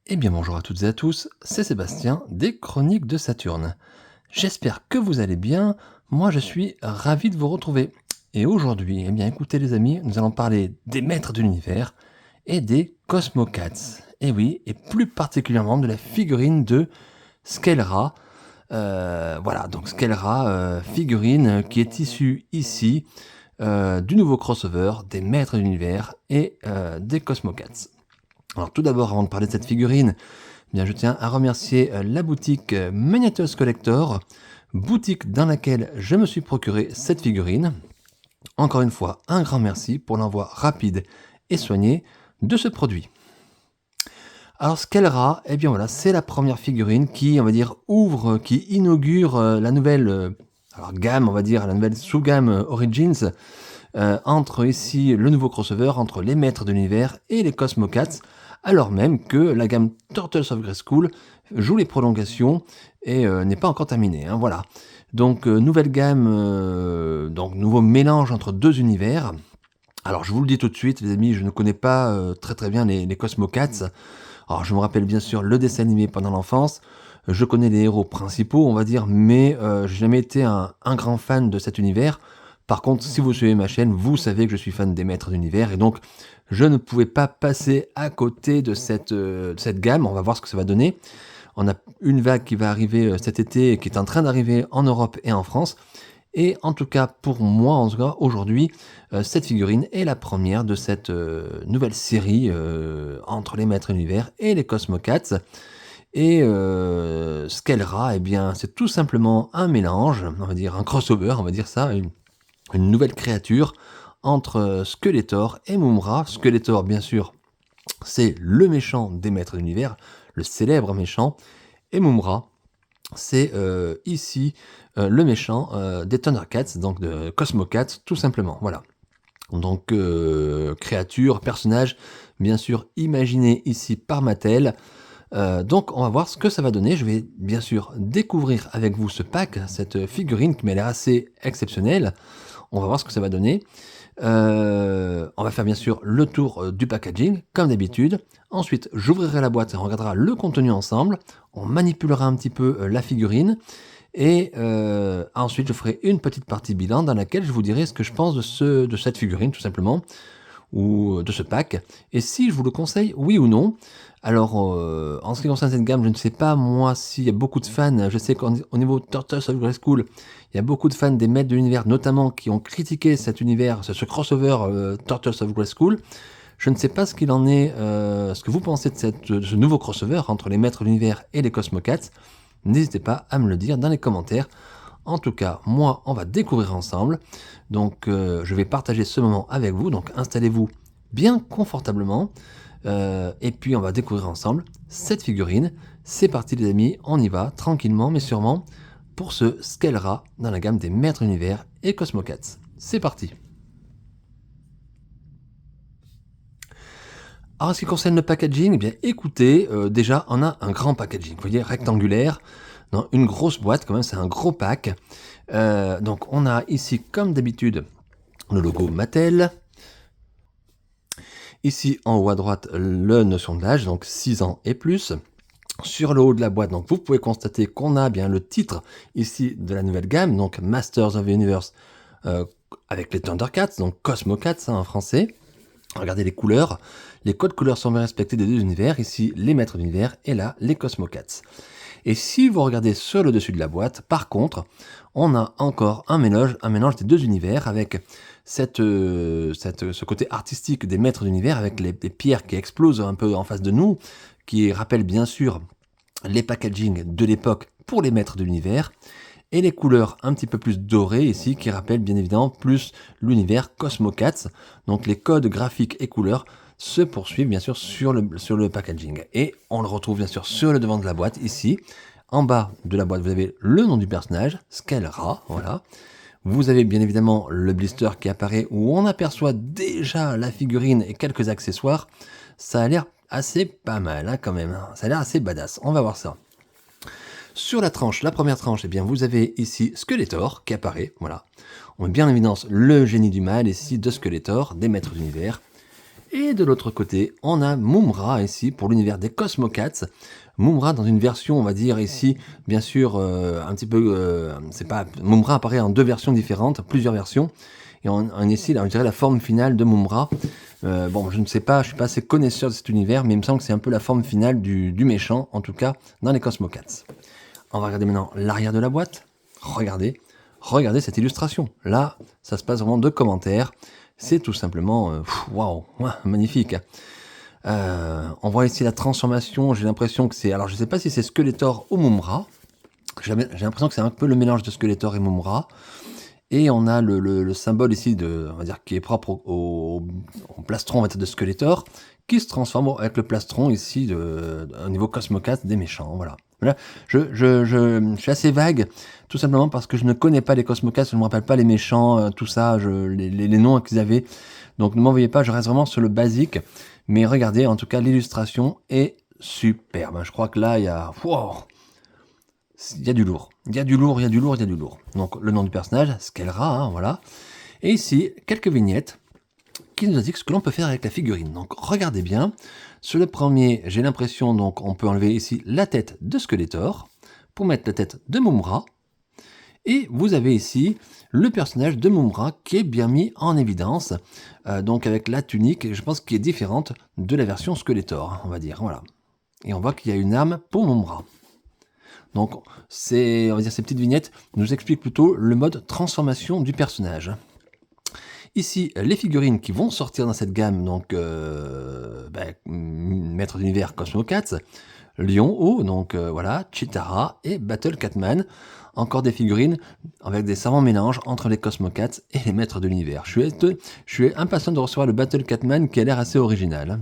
Eh bien bonjour à toutes et à tous, c'est Sébastien des Chroniques de Saturne. J'espère que vous allez bien, moi je suis ravi de vous retrouver. Et aujourd'hui, eh bien écoutez les amis, nous allons parler des maîtres de l'univers et des Cosmocats. Et oui, et plus particulièrement de la figurine de Skelra. Voilà, donc Skelra, figurine qui est issue ici du nouveau crossover des maîtres de l'univers et des Cosmocats. Alors tout d'abord, avant de parler de cette figurine, eh bien, je tiens à remercier la boutique Magnetos Collector, boutique dans laquelle je me suis procuré cette figurine. Encore une fois, un grand merci pour l'envoi rapide et soigné de ce produit. Alors Skelra, eh bien voilà, c'est la première figurine qui, on va dire, ouvre, qui inaugure la nouvelle gamme, on va dire, la nouvelle sous-gamme Origins, entre ici le nouveau crossover entre les maîtres de l'univers et les Cosmocats, alors même que la gamme Turtles of Grayskull joue les prolongations et n'est pas encore terminée. Hein, voilà. Donc nouvelle gamme, donc nouveau mélange entre deux univers. Alors je vous le dis tout de suite les amis, je ne connais pas très bien les Cosmocats. Alors je me rappelle bien sûr le dessin animé pendant l'enfance, je connais les héros principaux on va dire, mais j'ai jamais été un grand fan de cet univers. Par contre, si vous suivez ma chaîne, vous savez que je suis fan des maîtres d'univers et donc je ne pouvais pas passer à côté de cette gamme. On va voir ce que ça va donner. On a une vague qui va arriver cet été et qui est en train d'arriver en Europe et en France. Et en tout cas, pour moi, en tout cas, aujourd'hui, cette figurine est la première de cette nouvelle série entre les maîtres d'univers et les Cosmocats. Et Skelra, eh bien, c'est tout simplement un mélange, on va dire un crossover, on va dire ça, une nouvelle créature entre Skeletor et Mumra. Skeletor, bien sûr, c'est le méchant des maîtres de l'univers, le célèbre méchant, et Mumra, c'est ici le méchant des Thundercats, donc de Cosmocats, tout simplement. Voilà. Donc créature, personnage, bien sûr imaginé ici par Mattel. Donc on va voir ce que ça va donner. Je vais bien sûr découvrir avec vous ce pack, cette figurine qui m'a l'air assez exceptionnelle. On va voir ce que ça va donner. On va faire bien sûr le tour du packaging, comme d'habitude. Ensuite, j'ouvrirai la boîte et on regardera le contenu ensemble. On manipulera un petit peu la figurine. Et ensuite, je ferai une petite partie bilan dans laquelle je vous dirai ce que je pense de cette figurine, tout simplement, ou de ce pack. Et si je vous le conseille, oui ou non. Alors, en ce qui concerne cette gamme, je ne sais pas, moi, s'il y a beaucoup de fans. Je sais qu'au niveau Turtles of Grayskull, il y a beaucoup de fans des maîtres de l'univers, notamment, qui ont critiqué cet univers, ce crossover Turtles of Grayskull. Je ne sais pas ce qu'il en est, ce que vous pensez de ce nouveau crossover entre les maîtres de l'univers et les Cosmocats. N'hésitez pas à me le dire dans les commentaires. En tout cas, moi, on va découvrir ensemble. Donc, je vais partager ce moment avec vous. Donc, installez-vous bien confortablement. Et puis, on va découvrir ensemble cette figurine. C'est parti, les amis. On y va, tranquillement, mais sûrement, pour ce Skelra dans la gamme des Maîtres Univers et Cosmocats. C'est parti. Alors, en ce qui concerne le packaging, eh bien, écoutez, déjà, on a un grand packaging. Vous voyez, rectangulaire, dans une grosse boîte, quand même, c'est un gros pack. Donc, on a ici, comme d'habitude, le logo Mattel. Ici, en haut à droite, la notion de l'âge, donc 6 ans et plus. Sur le haut de la boîte, donc vous pouvez constater qu'on a bien le titre ici de la nouvelle gamme, donc Masters of the Universe avec les Thundercats, donc Cosmocats hein, en français. Regardez les couleurs, les codes couleurs sont bien respectés des deux univers, ici les maîtres d'univers et là les Cosmocats. Et si vous regardez sur le dessus de la boîte, par contre, on a encore un mélange des deux univers avec ce côté artistique des maîtres d'univers avec les pierres qui explosent un peu en face de nous, qui rappellent bien sûr les packaging de l'époque pour les maîtres de l'univers, et les couleurs un petit peu plus dorées ici qui rappellent bien évidemment plus l'univers Cosmocats. Donc les codes graphiques et couleurs se poursuivent bien sûr sur le packaging. Et on le retrouve bien sûr sur le devant de la boîte ici. En bas de la boîte, vous avez le nom du personnage, Skelra, voilà. Vous avez bien évidemment le blister qui apparaît où on aperçoit déjà la figurine et quelques accessoires. Ça a l'air assez pas mal hein, quand même, ça a l'air assez badass, on va voir ça. Sur la tranche, la première tranche, eh bien, vous avez ici Skeletor qui apparaît, voilà. On met bien en évidence le génie du mal ici de Skeletor, des maîtres d'univers. Et de l'autre côté, on a Mumra ici pour l'univers des Cosmocats. Mumra dans une version, on va dire ici, bien sûr, un petit peu, c'est pas, Mumra apparaît en deux versions différentes, plusieurs versions. Et on ici, là, on dirait la forme finale de Mumra. Bon, je ne sais pas, je suis pas assez connaisseur de cet univers, mais il me semble que c'est un peu la forme finale du méchant, en tout cas dans les Cosmocats. On va regarder maintenant l'arrière de la boîte. Regardez cette illustration. Là, ça se passe vraiment de commentaires. C'est tout simplement, waouh, magnifique. On voit ici la transformation. J'ai l'impression que c'est, alors je ne sais pas si c'est Skeletor ou Mumra. J'ai l'impression que c'est un peu le mélange de Skeletor et Mumra. Et on a le symbole ici on va dire, qui est propre au plastron, on va dire, de Skeletor, qui se transforme avec le plastron ici au niveau Cosmocat des méchants. Voilà. Je suis assez vague, tout simplement parce que je ne connais pas les Cosmocats, je ne me rappelle pas les méchants, tout ça, les noms qu'ils avaient. Donc ne m'en veuillez pas, je reste vraiment sur le basique. Mais regardez, en tout cas, l'illustration est superbe. Je crois que là, il y a... Wow, il y a du lourd. Il y a du lourd. Donc le nom du personnage, Skelra, voilà. Et ici, quelques vignettes qui nous indiquent ce que l'on peut faire avec la figurine. Donc regardez bien. Sur le premier, j'ai l'impression, donc on peut enlever ici la tête de Skeletor pour mettre la tête de Mumra. Et vous avez ici le personnage de Mumra qui est bien mis en évidence, donc avec la tunique, je pense qui est différente de la version Skeletor, on va dire, voilà. Et on voit qu'il y a une arme pour Mumra. Donc, on va dire, ces petites vignettes nous expliquent plutôt le mode transformation du personnage. Ici, les figurines qui vont sortir dans cette gamme, donc Maître d'univers Cosmocats, Lion-O, donc voilà, Chitara et Battle Catman. Encore des figurines avec des savants mélanges entre les Cosmocats et les Maîtres de l'univers. Je suis impatient de recevoir le Battle Catman qui a l'air assez original.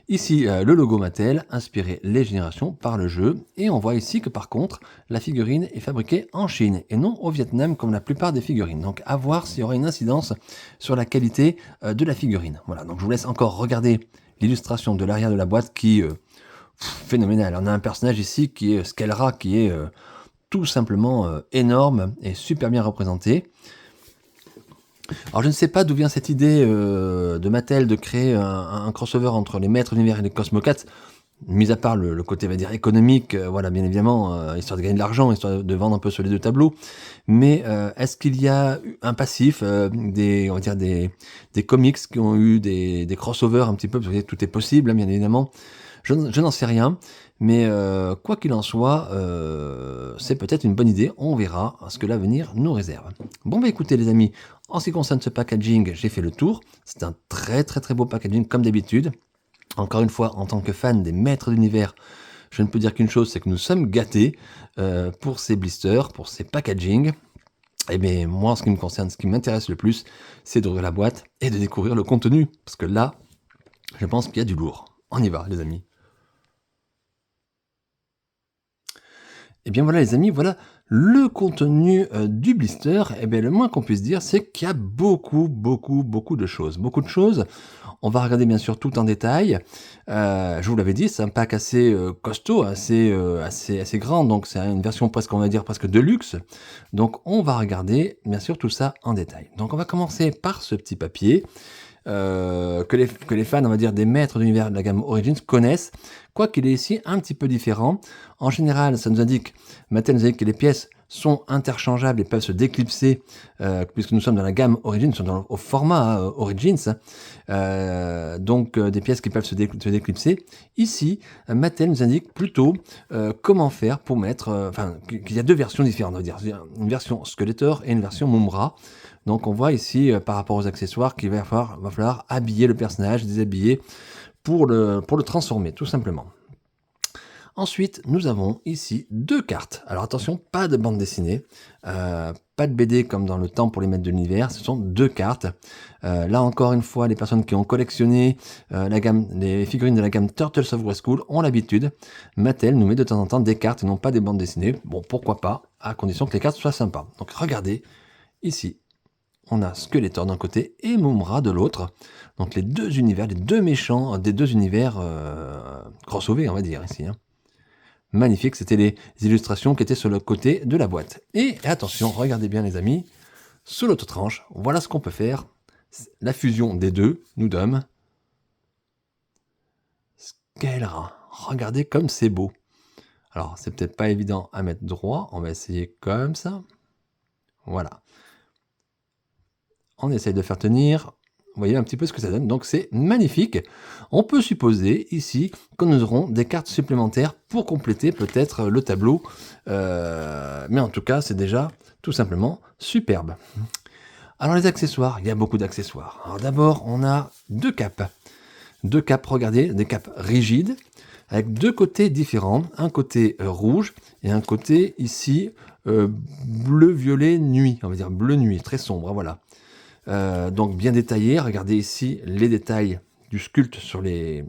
Ici, le logo Mattel, inspiré les générations par le jeu. Et on voit ici que par contre, la figurine est fabriquée en Chine et non au Vietnam comme la plupart des figurines. Donc à voir s'il y aura une incidence sur la qualité de la figurine. Voilà, donc je vous laisse encore regarder l'illustration de l'arrière de la boîte qui est phénoménale. On a un personnage ici qui est Skelra, qui est tout simplement énorme et super bien représenté. Alors je ne sais pas d'où vient cette idée de Mattel de créer un crossover entre les Maîtres d'univers et les Cosmocats, mis à part le côté, on va dire, économique, voilà, bien évidemment, histoire de gagner de l'argent, histoire de vendre un peu sur les deux tableaux. Mais est-ce qu'il y a un passif, on va dire des comics qui ont eu des crossovers un petit peu, parce que tout est possible, hein, bien évidemment. Je n'en sais rien, mais quoi qu'il en soit, c'est peut-être une bonne idée. On verra ce que l'avenir nous réserve. Bon, bah écoutez les amis, en ce qui concerne ce packaging, j'ai fait le tour. C'est un très très très beau packaging comme d'habitude. Encore une fois, en tant que fan des Maîtres d'univers, je ne peux dire qu'une chose, c'est que nous sommes gâtés pour ces blisters, pour ces packaging. Et bien moi, en ce qui me concerne, ce qui m'intéresse le plus, c'est d'ouvrir la boîte et de découvrir le contenu. Parce que là, je pense qu'il y a du lourd. On y va les amis. Et bien voilà les amis, voilà le contenu du blister. Et bien le moins qu'on puisse dire, c'est qu'il y a beaucoup de choses. Beaucoup de choses. On va regarder bien sûr tout en détail. Je vous l'avais dit, c'est un pack assez costaud, assez grand. Donc c'est une version presque, on va dire, presque de luxe. Donc on va regarder bien sûr tout ça en détail. Donc on va commencer par ce petit papier. Que les fans, on va dire, des Maîtres d'univers de la gamme Origins connaissent, quoiqu'il est ici un petit peu différent. En général, ça nous indique, Mattel nous indique que les pièces sont interchangeables et peuvent se déclipser, puisque nous sommes dans la gamme Origins, nous sommes au format Origins, donc des pièces qui peuvent se déclipser. Ici, Mattel nous indique plutôt comment faire pour mettre, qu'il y a deux versions différentes, on va dire, une version Skeletor et une version Mumra. Donc on voit ici, par rapport aux accessoires, qu'il va falloir habiller le personnage, déshabiller, pour le transformer, tout simplement. Ensuite, nous avons ici deux cartes. Alors attention, pas de bande dessinée, pas de BD comme dans le temps pour les Maîtres de l'univers, ce sont deux cartes. Là encore une fois, les personnes qui ont collectionné les figurines de la gamme Turtles of Grayskull ont l'habitude. Mattel nous met de temps en temps des cartes et non pas des bandes dessinées. Bon, pourquoi pas, à condition que les cartes soient sympas. Donc regardez, ici, on a Skeletor d'un côté et Mumra de l'autre. Donc les deux univers, les deux méchants des deux univers crossovés, on va dire ici. Hein. Magnifique, c'était les illustrations qui étaient sur le côté de la boîte. Et attention, regardez bien les amis, sous l'autre tranche, voilà ce qu'on peut faire. La fusion des deux nous donne quel rat! Regardez comme c'est beau. Alors, c'est peut-être pas évident à mettre droit. On va essayer comme ça. Voilà. On essaye de faire tenir. Vous voyez un petit peu ce que ça donne. Donc, c'est magnifique. On peut supposer ici que nous aurons des cartes supplémentaires pour compléter peut-être le tableau. Mais en tout cas, c'est déjà tout simplement superbe. Alors, les accessoires, il y a beaucoup d'accessoires. Alors, d'abord, on a deux capes. Deux capes, regardez, des capes rigides, avec deux côtés différents. Un côté rouge et un côté ici bleu-violet nuit. On va dire bleu nuit, très sombre, voilà. Donc bien détaillé. Regardez ici les détails du sculpte sur les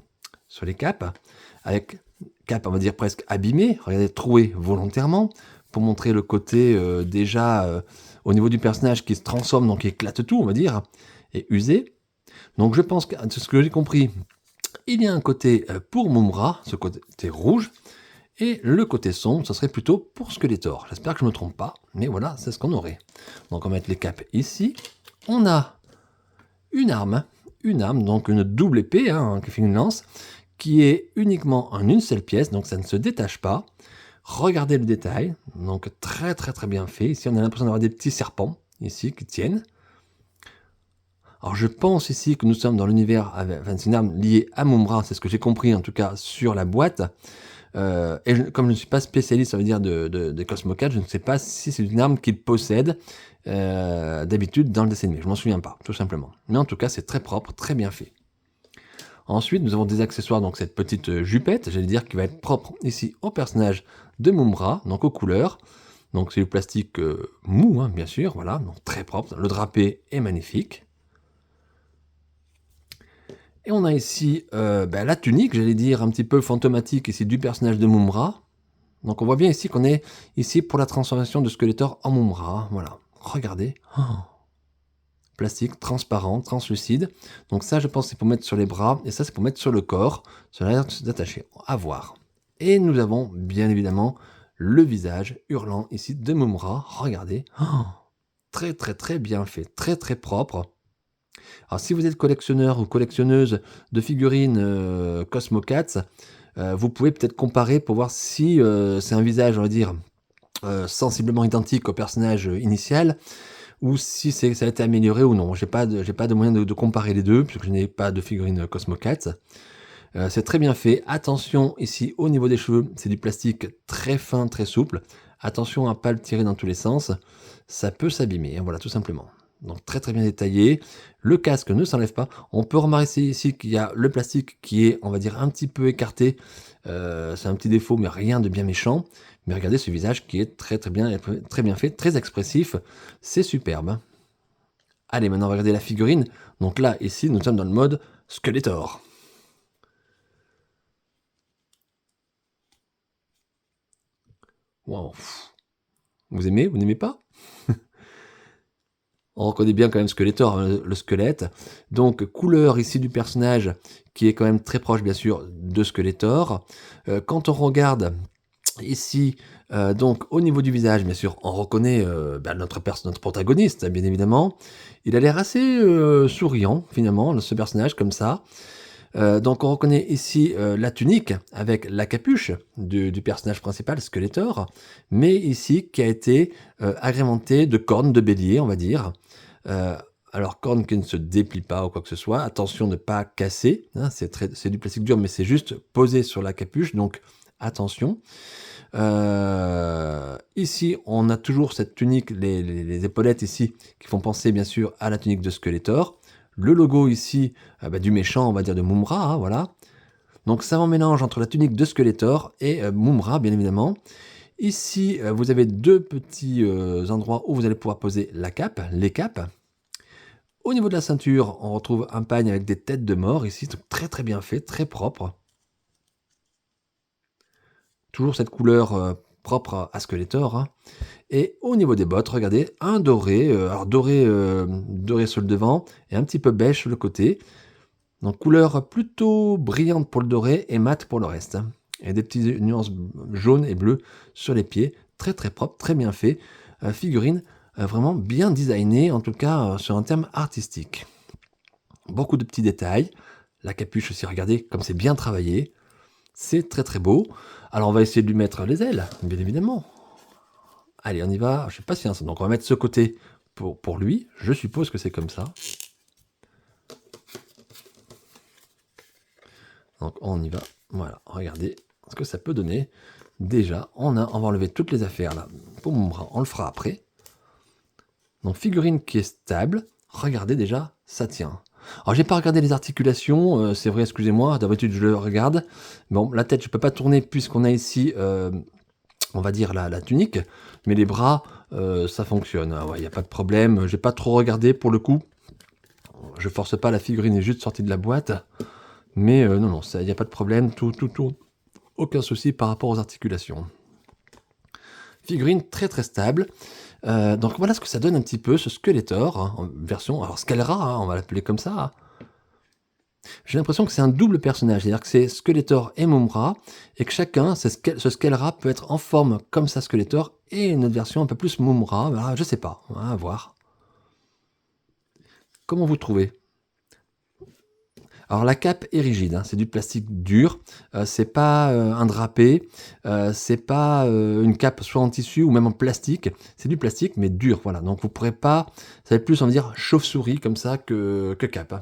capes, avec capes, on va dire presque abîmées. Regardez, trouées volontairement pour montrer le côté déjà au niveau du personnage qui se transforme, donc qui éclate tout, on va dire, et usé. Donc je pense que, de ce que j'ai compris, il y a un côté pour Mumm-Ra, ce côté rouge, et le côté sombre, ce serait plutôt pour Skeletor. J'espère que je ne me trompe pas, mais voilà, c'est ce qu'on aurait. Donc on va mettre les capes ici. On a une arme, donc une double épée, hein, qui fait une lance, qui est uniquement en une seule pièce, donc ça ne se détache pas. Regardez le détail, donc très très très bien fait. Ici on a l'impression d'avoir des petits serpents, ici, qui tiennent. Alors je pense ici que nous sommes dans l'univers, enfin, c'est une arme liée à Mumm-Ra, c'est ce que j'ai compris en tout cas sur la boîte. Comme je ne suis pas spécialiste, ça veut dire de Cosmo 4, je ne sais pas si c'est une arme qu'il possède d'habitude dans le dessin animé. Je m'en souviens pas, tout simplement. Mais en tout cas, c'est très propre, très bien fait. Ensuite, nous avons des accessoires, donc cette petite jupette, j'allais dire, qui va être propre ici au personnage de Mumm-Ra, donc aux couleurs. Donc c'est du plastique mou, hein, bien sûr, voilà, donc très propre. Le drapé est magnifique. Et on a ici la tunique, j'allais dire, un petit peu fantomatique ici du personnage de Mumm-Ra. Donc on voit bien ici qu'on est ici pour la transformation de Skeletor en Mumm-Ra. Voilà, regardez. Oh. Plastique, transparent, translucide. Donc ça, je pense, c'est pour mettre sur les bras. Et ça, c'est pour mettre sur le corps. Cela a l'air de se détacher. À voir. Et nous avons, bien évidemment, le visage hurlant ici de Mumm-Ra. Regardez. Oh. Très, très, très bien fait. Très, très propre. Alors, si vous êtes collectionneur ou collectionneuse de figurines Cosmo Cats, vous pouvez peut-être comparer pour voir si c'est un visage, on va dire, sensiblement identique au personnage initial, ou si ça a été amélioré ou non. J'ai pas de moyen de comparer les deux, puisque je n'ai pas de figurine Cosmo Cats. C'est très bien fait. Attention ici au niveau des cheveux, c'est du plastique très fin, très souple. Attention à ne pas le tirer dans tous les sens, ça peut s'abîmer, hein, voilà, tout simplement. Donc très très bien détaillé. Le casque ne s'enlève pas. On peut remarquer ici qu'il y a le plastique qui est, on va dire, un petit peu écarté. C'est un petit défaut, mais rien de bien méchant. Mais regardez ce visage qui est très très bien fait, très expressif. C'est superbe. Allez, maintenant on va regarder la figurine. Donc là, ici, nous sommes dans le mode Skeletor. Wow. Vous aimez? Vous n'aimez pas? On reconnaît bien quand même Skeletor, hein, le squelette. Donc, couleur ici du personnage qui est quand même très proche, bien sûr, de Skeletor. Quand on regarde ici, donc au niveau du visage, bien sûr, on reconnaît notre protagoniste, bien évidemment. Il a l'air assez souriant, finalement, ce personnage, comme ça. Donc on reconnaît ici la tunique avec la capuche du personnage principal, Skeletor, mais ici qui a été agrémentée de cornes de bélier, on va dire. Alors cornes qui ne se déplient pas ou quoi que ce soit, attention de ne pas casser, hein, c'est du plastique dur mais c'est juste posé sur la capuche, donc attention. Ici on a toujours cette tunique, les épaulettes ici qui font penser bien sûr à la tunique de Skeletor. Le logo ici du méchant, on va dire de Mumm-Ra, hein, voilà. Donc ça en mélange entre la tunique de Skeletor et Mumm-Ra, bien évidemment. Ici, vous avez deux petits endroits où vous allez pouvoir poser la cape, les capes. Au niveau de la ceinture, on retrouve un pagne avec des têtes de mort ici, donc très très bien fait, très propre. Toujours cette couleur propre à Skeletor, hein. Et au niveau des bottes, regardez, un doré, alors doré sur le devant et un petit peu beige sur le côté. Donc couleur plutôt brillante pour le doré et mat pour le reste. Et des petites nuances jaunes et bleues sur les pieds. Très très propre, très bien fait. Figurine vraiment bien designée, en tout cas sur un terme artistique. Beaucoup de petits détails. La capuche aussi, regardez comme c'est bien travaillé. C'est très très beau. Alors on va essayer de lui mettre les ailes, bien évidemment. Allez, on y va. Je suis patient. Donc on va mettre ce côté pour lui. Je suppose que c'est comme ça. Donc on y va. Voilà, regardez ce que ça peut donner. Déjà, on va enlever toutes les affaires là pour mon bras. On le fera après. Donc figurine qui est stable. Regardez déjà, ça tient. Alors j'ai pas regardé les articulations, c'est vrai, excusez-moi, d'habitude je le regarde. Bon, la tête je peux pas tourner puisqu'on a ici, on va dire la tunique, mais les bras, ça fonctionne. Il n'y a pas de problème, j'ai pas trop regardé pour le coup. Je force pas, la figurine est juste sortie de la boîte. Mais non, il n'y a pas de problème, tout, aucun souci par rapport aux articulations. Figurine très très stable. Donc voilà ce que ça donne un petit peu, ce Skeletor, hein, en version, alors Skelra, hein, on va l'appeler comme ça. J'ai l'impression que c'est un double personnage, c'est-à-dire que c'est Skeletor et Mumm-Ra, et que chacun, ce Skelra peut être en forme comme ça Skeletor, et une autre version un peu plus Mumm-Ra, voilà, je sais pas, à voir. Comment vous trouvez? Alors la cape est rigide, hein, c'est du plastique dur, c'est pas un drapé, c'est pas une cape soit en tissu ou même en plastique, c'est du plastique mais dur, voilà. Donc vous pourrez pas, ça va être plus on va dire chauve-souris comme ça que cape. Hein.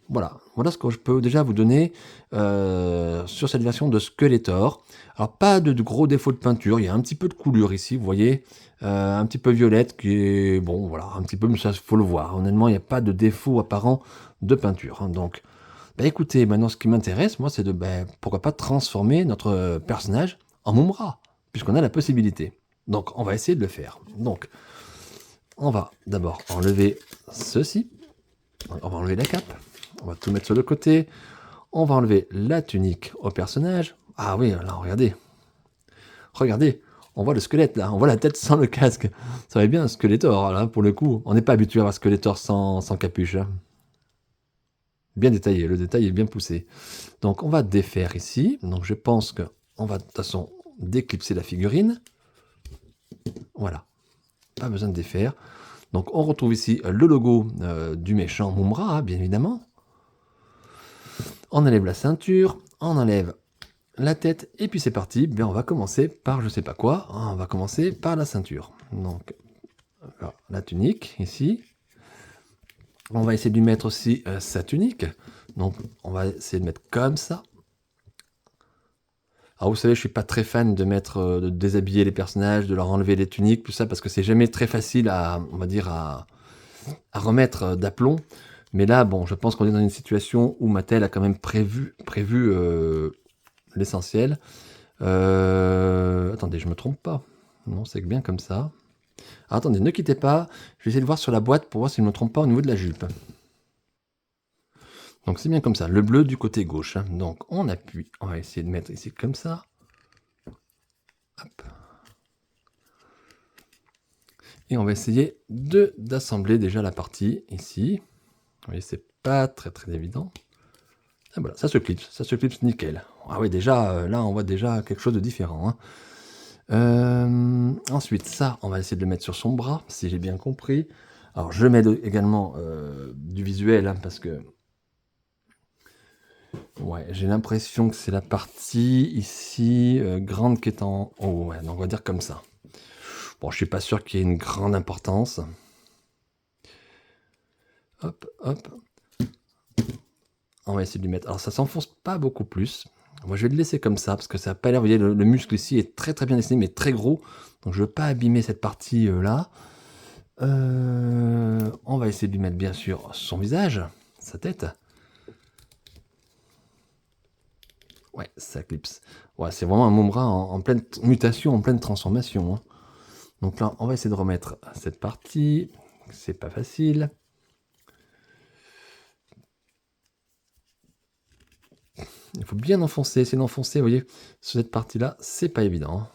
Voilà ce que je peux déjà vous donner sur cette version de Skeletor. Alors pas de gros défauts de peinture, il y a un petit peu de coulure ici, vous voyez, un petit peu violette qui est, bon voilà, un petit peu, mais ça faut le voir. Honnêtement, il n'y a pas de défaut apparent de peinture. Hein. Donc, bah écoutez, maintenant ce qui m'intéresse, moi, c'est de, pourquoi pas transformer notre personnage en Mumm-Ra, puisqu'on a la possibilité. Donc on va essayer de le faire. Donc, on va d'abord enlever ceci, on va enlever la cape. On va tout mettre sur le côté. On va enlever la tunique au personnage. Ah oui, là, regardez. Regardez, on voit le squelette là, on voit la tête sans le casque. Ça va bien, Skeletor, là, pour le coup. On n'est pas habitué à voir Skeletor sans capuche. Hein. Bien détaillé, le détail est bien poussé. Donc on va défaire ici. Donc je pense qu'on va de toute façon déclipser la figurine. Voilà, pas besoin de défaire. Donc on retrouve ici le logo du méchant Mumm-Ra, hein, bien évidemment. On enlève la ceinture, on enlève la tête, et puis c'est parti. Bien, on va commencer par je sais pas quoi. On va commencer par la ceinture. Donc, alors, la tunique, ici. On va essayer de lui mettre aussi sa tunique. Donc, on va essayer de mettre comme ça. Alors, vous savez, je suis pas très fan de mettre, de déshabiller les personnages, de leur enlever les tuniques, tout ça, parce que c'est jamais très facile à, on va dire, à remettre d'aplomb. Mais là, bon, je pense qu'on est dans une situation où Mattel a quand même prévu l'essentiel. Attendez, je me trompe pas. Non, c'est bien comme ça. Alors, attendez, ne quittez pas. Je vais essayer de voir sur la boîte pour voir si je ne me trompe pas au niveau de la jupe. Donc c'est bien comme ça, le bleu du côté gauche. Hein. Donc on appuie, on va essayer de mettre ici comme ça. Hop. Et on va essayer d'assembler déjà la partie ici. Vous voyez, c'est pas très évident. Et voilà, ça se clipse nickel. Ah oui, déjà, là on voit déjà quelque chose de différent. Hein. Ensuite, ça, on va essayer de le mettre sur son bras, si j'ai bien compris. Alors, je mets également du visuel, hein, parce que... Ouais, j'ai l'impression que c'est la partie ici, grande qui est en haut. Ouais, donc on va dire comme ça. Bon, je suis pas sûr qu'il y ait une grande importance. Hop, hop. On va essayer de lui mettre... Alors, ça s'enfonce pas beaucoup plus. Moi, je vais le laisser comme ça, parce que ça n'a pas l'air... Vous voyez, le muscle ici est très bien dessiné, mais très gros. Donc, je veux pas abîmer cette partie-là. On va essayer de lui mettre, bien sûr, son visage, sa tête. Ouais, ça clipse. Ouais, c'est vraiment un Mumm-Ra en pleine mutation, en pleine transformation. Hein. Donc là, on va essayer de remettre cette partie. C'est pas facile. Il faut bien enfoncer, essayer d'enfoncer, vous voyez, sur cette partie-là, c'est pas évident.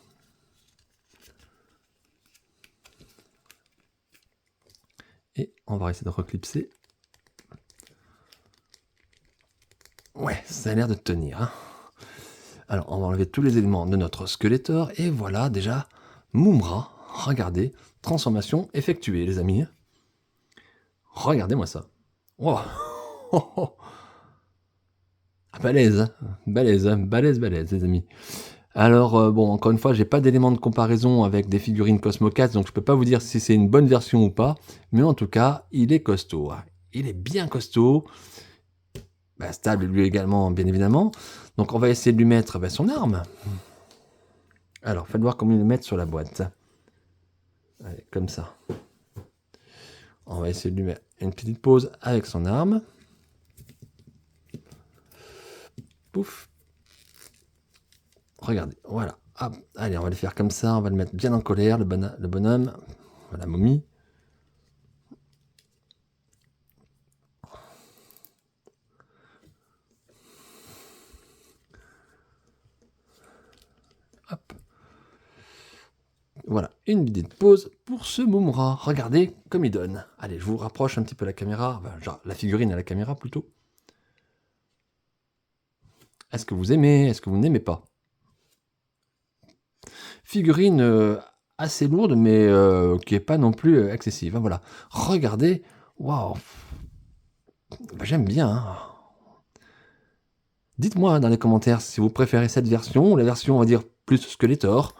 Et on va essayer de reclipser. Ouais, ça a l'air de tenir. Hein. Alors, on va enlever tous les éléments de notre Skeletor, et voilà, déjà, Mumm-Ra, regardez, transformation effectuée, les amis. Regardez-moi ça. Wow. Ah, balèze, hein, balèze, les amis. Alors, bon, encore une fois, j'ai pas d'éléments de comparaison avec des figurines Cosmo 4, donc je peux pas vous dire si c'est une bonne version ou pas, mais en tout cas, il est costaud, hein. Il est bien costaud, bah, stable lui également, bien évidemment. Donc on va essayer de lui mettre son arme. Alors, faites voir comment il le mettre sur la boîte. Allez, comme ça. On va essayer de lui mettre une petite pause avec son arme. Pouf. Regardez, voilà. Hop. Allez, on va le faire comme ça, on va le mettre bien en colère, le bonhomme, la momie. Hop. Voilà, une petite pause pour ce Mumra. Regardez comme il donne. Allez, je vous rapproche un petit peu la caméra, enfin, genre la figurine à la caméra plutôt. Est-ce que vous aimez? Est-ce que vous n'aimez pas? Figurine assez lourde, mais qui n'est pas non plus excessive, hein, voilà. Regardez, waouh, bah, j'aime bien, hein. Dites-moi dans les commentaires si vous préférez cette version ou la version, on va dire, plus Skeletor.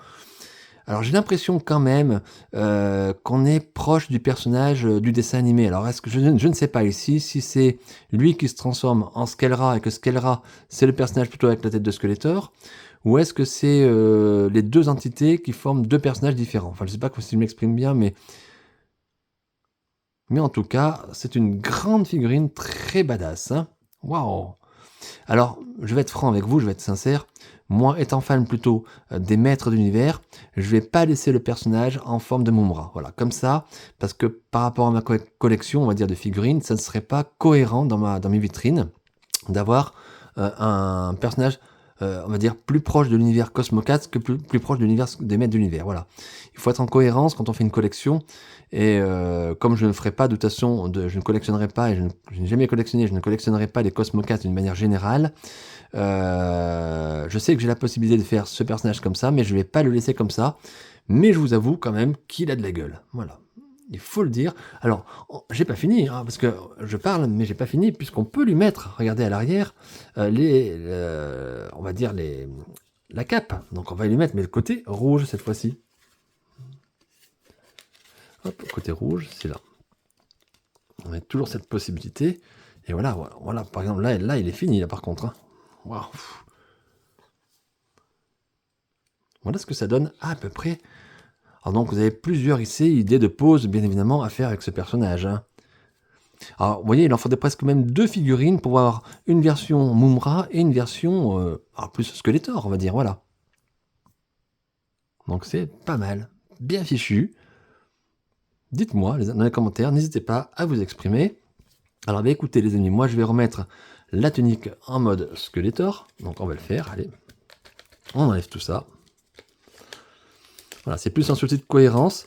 Alors j'ai l'impression quand même qu'on est proche du personnage du dessin animé. Alors est-ce que je ne sais pas ici si c'est lui qui se transforme en Skelra et que Skelra c'est le personnage plutôt avec la tête de Skeletor, ou est-ce que c'est les deux entités qui forment deux personnages différents. Enfin je sais pas si je m'exprime bien, mais en tout cas c'est une grande figurine très badass, hein. Waouh. Alors, je vais être franc avec vous, je vais être sincère. Moi, étant fan plutôt des maîtres d'univers, je vais pas laisser le personnage en forme de Mumra. Voilà, comme ça, parce que par rapport à ma collection, on va dire, de figurines, ça ne serait pas cohérent dans mes vitrines d'avoir un personnage, on va dire, plus proche de l'univers Cosmo 4 que plus proche de l'univers des maîtres d'univers. Voilà. Il faut être en cohérence quand on fait une collection. Et comme je ne ferai pas, de toute façon, je ne collectionnerai pas, et je n'ai jamais collectionné, je ne collectionnerai pas les Cosmo 4 d'une manière générale. Je sais que j'ai la possibilité de faire ce personnage comme ça, mais je ne vais pas le laisser comme ça. Mais je vous avoue quand même qu'il a de la gueule. Voilà. Il faut le dire. Alors, j'ai pas fini, hein, parce que je parle, mais j'ai pas fini, puisqu'on peut lui mettre, regardez à l'arrière, on va dire la cape. Donc on va lui mettre, mais le côté rouge cette fois-ci. Hop, côté rouge, c'est là. On a toujours cette possibilité. Et voilà, voilà, par exemple, là, il est fini, là, par contre, hein. Waouh. Voilà ce que ça donne à peu près. Alors donc, vous avez plusieurs ici idées de poses, bien évidemment, à faire avec ce personnage, hein. Alors, vous voyez, il en faudrait presque même deux figurines pour avoir une version Mumra et une version plus Skeletor, on va dire, voilà. Donc c'est pas mal, bien fichu. Dites-moi dans les commentaires, n'hésitez pas à vous exprimer. Alors bah, écoutez les amis, moi je vais remettre la tunique en mode Skeletor. Donc on va le faire, allez. On enlève tout ça. Voilà, c'est plus un souci de cohérence.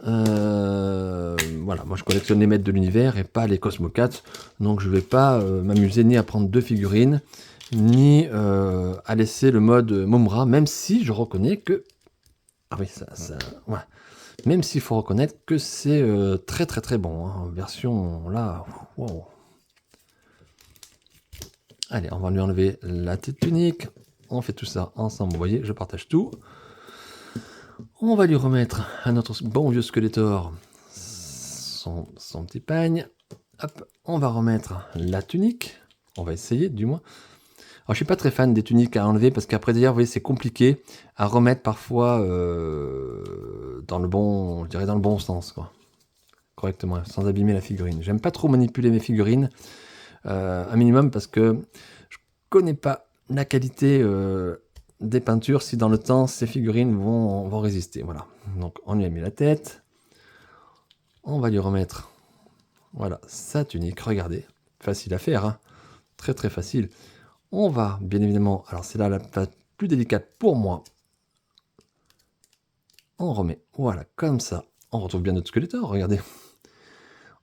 Voilà, moi je collectionne les maîtres de l'univers et pas les Cosmo 4. Donc je vais pas m'amuser ni à prendre deux figurines, ni à laisser le mode Mumra, même si je reconnais que... Ah oui, ça ouais. Même s'il faut reconnaître que c'est très très très bon, hein. Version là, wow. Allez, on va lui enlever la tête unique. On fait tout ça ensemble, vous voyez, je partage tout. On va lui remettre à notre bon vieux Skeletor son petit pagne. Hop, on va remettre la tunique. On va essayer, du moins. Alors, je suis pas très fan des tuniques à enlever parce qu'après d'ailleurs, vous voyez, c'est compliqué à remettre parfois dans le bon, je dirais dans le bon sens, quoi. Correctement, sans abîmer la figurine. J'aime pas trop manipuler mes figurines, un minimum, parce que je connais pas la qualité des peintures, si dans le temps ces figurines vont résister. Voilà. Donc on lui a mis la tête. On va lui remettre, voilà, sa tunique. Regardez, facile à faire, hein. Très très facile. On va bien évidemment, alors c'est là la plus délicate pour moi. On remet, voilà, comme ça. On retrouve bien notre Skeletor, regardez.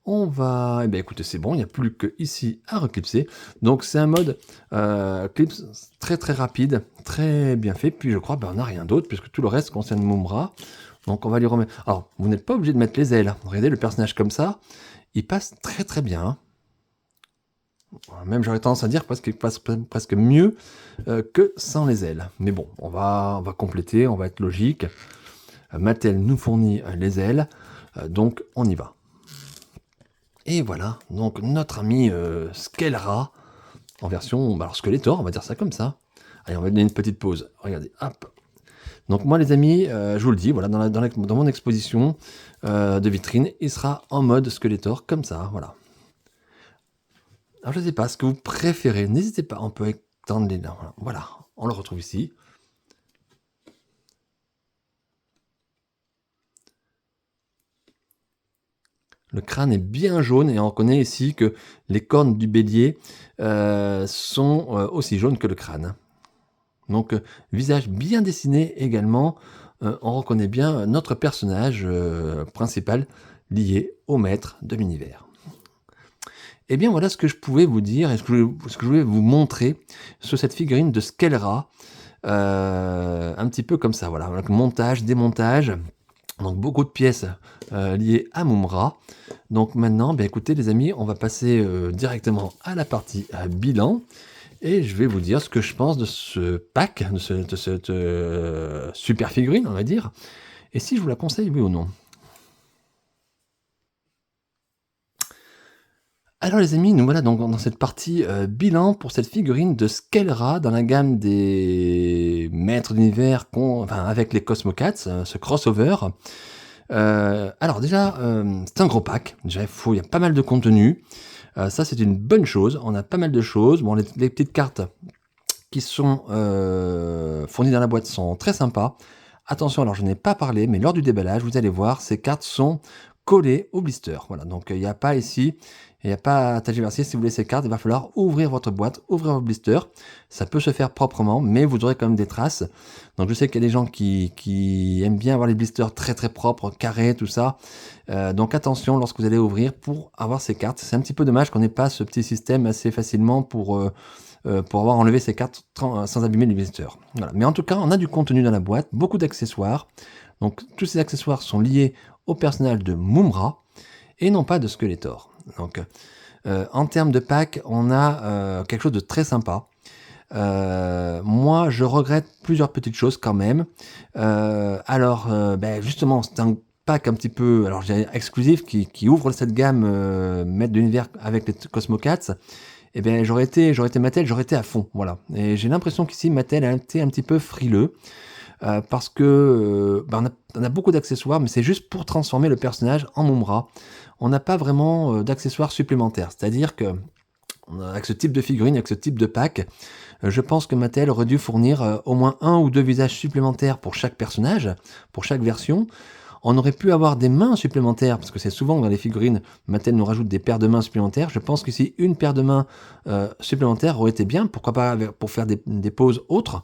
On va... Eh bien écoutez, c'est bon, il n'y a plus que ici à reclipser. Donc c'est un mode clips très très rapide, très bien fait. Puis je crois on n'a rien d'autre, puisque tout le reste concerne Mumra. Donc on va lui remettre... Alors, vous n'êtes pas obligé de mettre les ailes. Regardez, le personnage comme ça, il passe très très bien, hein. Même j'aurais tendance à dire presque mieux que sans les ailes. Mais bon, on va compléter, on va être logique. Mattel nous fournit les ailes, donc on y va. Et voilà, donc notre ami Skelra, en version alors Skeletor, on va dire ça comme ça. Allez, on va donner une petite pause. Regardez, hop. Donc moi les amis, je vous le dis, voilà, dans mon exposition de vitrine, il sera en mode Skeletor, comme ça, voilà. Alors je ne sais pas, ce que vous préférez, n'hésitez pas, on peut étendre les dents. Voilà, on le retrouve ici. Le crâne est bien jaune et on reconnaît ici que les cornes du bélier sont aussi jaunes que le crâne. Donc visage bien dessiné également, on reconnaît bien notre personnage principal lié au maître de l'univers. Et bien voilà ce que je pouvais vous dire et ce que je voulais vous montrer sur cette figurine de Skelra. Un petit peu comme ça, voilà, avec montage, démontage, donc beaucoup de pièces liées à Mumra. Donc maintenant, écoutez les amis, on va passer directement à la partie bilan. Et je vais vous dire ce que je pense de ce pack, de cette super figurine, on va dire. Et si je vous la conseille, oui ou non. Alors les amis, nous voilà donc dans cette partie bilan pour cette figurine de Skelra dans la gamme des maîtres d'univers avec les Cosmocats, ce crossover. Alors déjà, c'est un gros pack. Déjà, il y a pas mal de contenu. Ça, c'est une bonne chose. On a pas mal de choses. Bon, les petites cartes qui sont fournies dans la boîte sont très sympas. Attention, alors je n'ai pas parlé, mais lors du déballage, vous allez voir, ces cartes sont collées au blister. Voilà, donc il n'y a pas ici, il n'y a pas à tergiverser. Si vous voulez ces cartes, il va falloir ouvrir votre boîte, ouvrir votre blister. Ça peut se faire proprement, mais vous aurez quand même des traces. Donc je sais qu'il y a des gens qui aiment bien avoir les blisters très très propres, carrés, tout ça. Donc attention lorsque vous allez ouvrir pour avoir ces cartes. C'est un petit peu dommage qu'on n'ait pas ce petit système assez facilement pour avoir enlevé ces cartes sans abîmer le blister. Voilà. Mais en tout cas, on a du contenu dans la boîte, beaucoup d'accessoires. Donc tous ces accessoires sont liés au personnage de Mumra et non pas de Skeletor. Donc en termes de pack, on a quelque chose de très sympa. Moi, je regrette plusieurs petites choses quand même. Justement, c'est un pack un petit peu, alors j'ai exclusif qui ouvre cette gamme maître de l'univers avec les Cosmocats. Eh bien, j'aurais été Mattel, j'aurais été à fond, voilà. Et j'ai l'impression qu'ici, Mattel a été un petit peu frileux, parce que on a beaucoup d'accessoires, mais c'est juste pour transformer le personnage en Mumra. On n'a pas vraiment d'accessoires supplémentaires, c'est-à-dire que avec ce type de figurine, avec ce type de pack, je pense que Mattel aurait dû fournir au moins un ou deux visages supplémentaires pour chaque personnage, pour chaque version. On aurait pu avoir des mains supplémentaires, parce que c'est souvent dans les figurines, Mattel nous rajoute des paires de mains supplémentaires. Je pense qu'ici, une paire de mains supplémentaires aurait été bien, pourquoi pas pour faire des poses autres.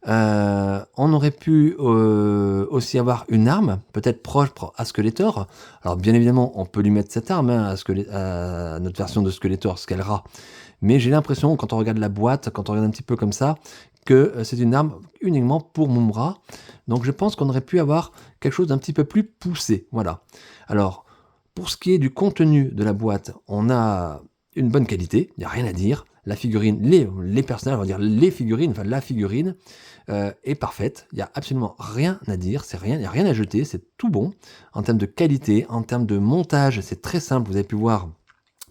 On aurait pu aussi avoir une arme, peut-être proche à Skeletor. Alors bien évidemment, on peut lui mettre cette arme à notre version de Skeletor, Skelra. Mais j'ai l'impression, quand on regarde la boîte, quand on regarde un petit peu comme ça, que c'est une arme uniquement pour Mumra. Donc je pense qu'on aurait pu avoir quelque chose d'un petit peu plus poussé. Voilà. Alors, pour ce qui est du contenu de la boîte, on a une bonne qualité, il n'y a rien à dire. La figurine, les personnages, on va dire les figurines, enfin la figurine est parfaite. Il n'y a absolument rien à dire, il n'y a rien à jeter, c'est tout bon. En termes de qualité, en termes de montage, c'est très simple, vous avez pu voir,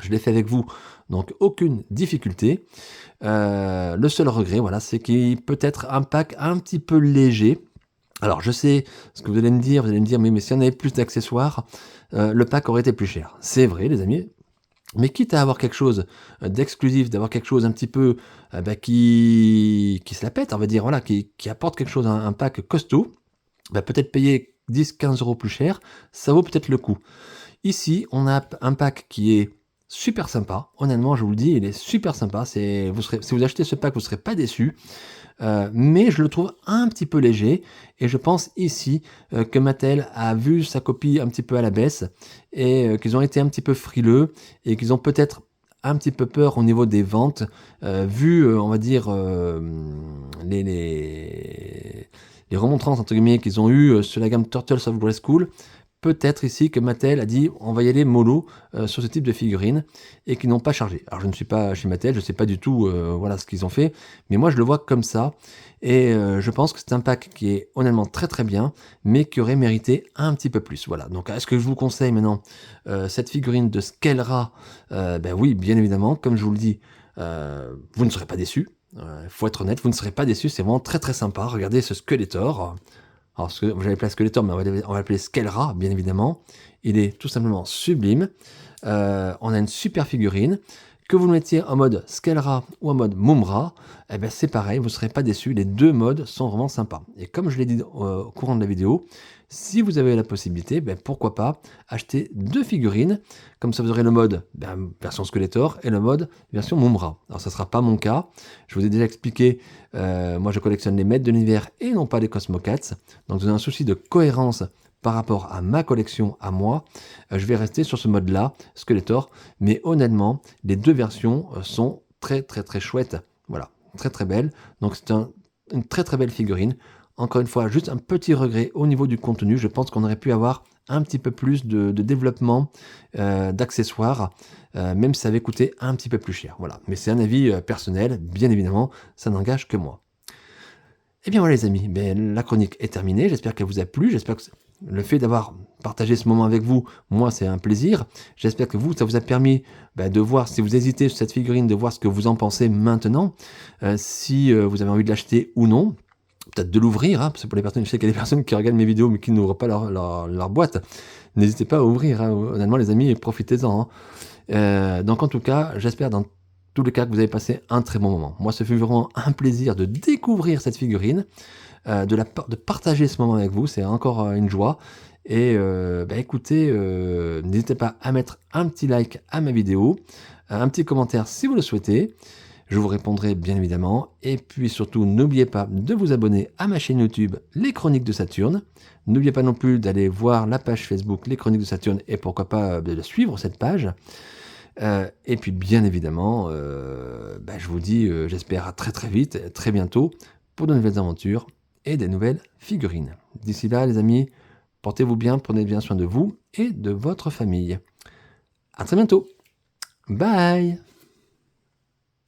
je l'ai fait avec vous, donc aucune difficulté. Le seul regret, voilà, c'est qu'il peut être un pack un petit peu léger. Alors je sais ce que vous allez me dire, mais si on avait plus d'accessoires, le pack aurait été plus cher. C'est vrai les amis, mais quitte à avoir quelque chose d'exclusif, d'avoir quelque chose un petit peu qui se la pète, on va dire, voilà, qui apporte quelque chose, un pack costaud, peut-être payer 10-15 euros plus cher, ça vaut peut-être le coup. Ici, on a un pack qui est super sympa. Honnêtement, je vous le dis, il est super sympa. Si vous achetez ce pack, vous ne serez pas déçu. Mais je le trouve un petit peu léger. Et je pense ici que Mattel a vu sa copie un petit peu à la baisse et qu'ils ont été un petit peu frileux et qu'ils ont peut-être un petit peu peur au niveau des ventes, vu, on va dire, les remontrances entre guillemets qu'ils ont eu sur la gamme Turtles of Grayskull. peut-être ici que Mattel a dit on va y aller mollo sur ce type de figurines et qu'ils n'ont pas chargé. Alors je ne suis pas chez Mattel, je ne sais pas du tout voilà ce qu'ils ont fait, mais moi je le vois comme ça et je pense que c'est un pack qui est honnêtement très très bien, mais qui aurait mérité un petit peu plus. Voilà. Donc est-ce que je vous conseille maintenant cette figurine de Skelra? Ben oui, bien évidemment, comme je vous le dis, vous ne serez pas déçus. Faut être honnête, vous ne serez pas déçus, c'est vraiment très très sympa. Regardez ce Skeletor. Alors, j'avais appelé Skeletor, mais on va l'appeler Skelra, bien évidemment. Il est tout simplement sublime. On a une super figurine. Que vous le mettiez en mode Skelra ou en mode Mumra, eh ben c'est pareil, vous ne serez pas déçus. Les deux modes sont vraiment sympas. Et comme je l'ai dit au courant de la vidéo, si vous avez la possibilité, ben pourquoi pas acheter deux figurines. Comme ça, vous aurez le mode version Skeletor et le mode version Mumra. Alors, ça ne sera pas mon cas. Je vous ai déjà expliqué, moi je collectionne les maîtres de l'univers et non pas les Cosmocats. Donc, vous avez un souci de cohérence par rapport à ma collection, à moi, je vais rester sur ce mode-là, Skeletor, mais honnêtement, les deux versions sont très très très chouettes, voilà, très très belles, donc c'est une très très belle figurine. Encore une fois, juste un petit regret au niveau du contenu, je pense qu'on aurait pu avoir un petit peu plus de développement d'accessoires, même si ça avait coûté un petit peu plus cher, voilà, mais c'est un avis personnel, bien évidemment, ça n'engage que moi. Et bien voilà les amis, la chronique est terminée, j'espère qu'elle vous a plu, j'espère que le fait d'avoir partagé ce moment avec vous, moi c'est un plaisir, j'espère que ça vous a permis de voir, si vous hésitez sur cette figurine, de voir ce que vous en pensez maintenant, si vous avez envie de l'acheter ou non, peut-être de l'ouvrir, parce que pour les personnes, je sais qu'il y a des personnes qui regardent mes vidéos mais qui n'ouvrent pas leur boîte, n'hésitez pas à ouvrir, honnêtement les amis, profitez-en. Donc en tout cas, j'espère dans tous les cas que vous avez passé un très bon moment. Moi, ce fut vraiment un plaisir de découvrir cette figurine, de partager ce moment avec vous, c'est encore une joie. Et écoutez, n'hésitez pas à mettre un petit like à ma vidéo, un petit commentaire si vous le souhaitez. Je vous répondrai bien évidemment. Et puis surtout, n'oubliez pas de vous abonner à ma chaîne YouTube Les Chroniques de Saturne. N'oubliez pas non plus d'aller voir la page Facebook Les Chroniques de Saturne et pourquoi pas de suivre cette page. Et puis bien évidemment, je vous dis, j'espère à très très vite, très bientôt, pour de nouvelles aventures et des nouvelles figurines. D'ici là, les amis, portez-vous bien, prenez bien soin de vous et de votre famille. À très bientôt. Bye!